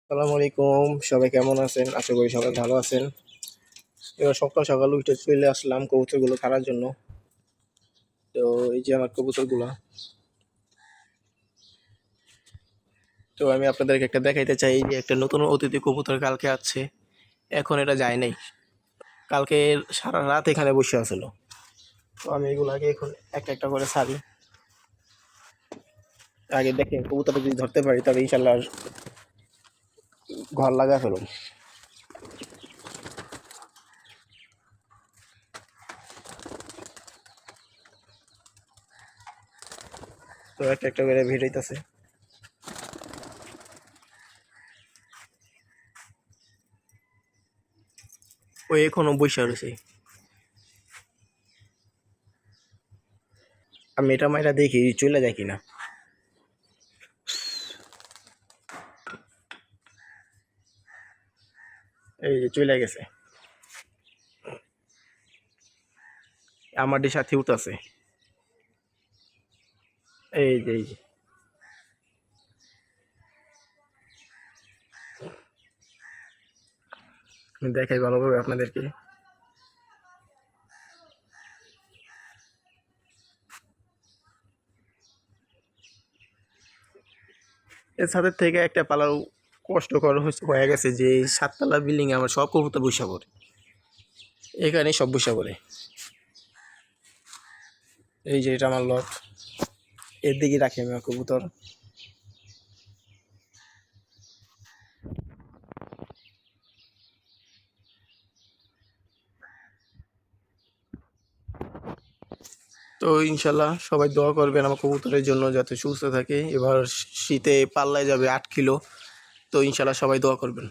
আসসালামু আলাইকুম। সবাই কেমন আছেন? আশা করি সবাই ভালো আছেন। এবার সকাল সকাল উঠে চলে আসলাম কবুতরগুলো ছাড়ার জন্য। তো এই যে আমার কবুতরগুলা। তো আমি আপনাদেরকে একটা দেখাইতে চাই, এই যে একটা নতুন অতিথি কবুতর কালকে আসছে। এখন এটা যায় নাই। কালকে সারা রাত এখানে বসে আছিল। তো আমি এগুলাকে এখন একটা একটা করে ছাড়ি। আগে দেখেন কবুতরটা যদি ধরতে পারি তবে ইনশাল্লাহ ঘর লাগা ফেলুন। তো একটা একটা করে ভিড়াইতেছে। ওই এখনো বসে রয়েছে। আমি এটা মাইরা দেখি চলে যায় কিনা। এই যে চলে গেছে, আমার সাথে উঠতেছে। এই যে আমি দেখাই ভালোভাবে আপনাদেরকে। এর ছাদের থেকে একটা পালাও কষ্টকর হয়ে গেছে যে এই ৭ তলা বিল্ডিং এ আমার সব কবুতর বইসা পড়ে। এখানেই সব বইসা পড়ে। এই যে এটা আমার লট, এর দিকে রাখি আমি আমার কবুতর। তো ইনশাল্লাহ সবাই দোয়া করবেন আমার কবুতরের জন্য যাতে সুস্থ থাকে। এবার শীতে পাল্লায় যাবে ৮ কিলো। তো ইনশাল্লাহ সবাই দোয়া করবেন।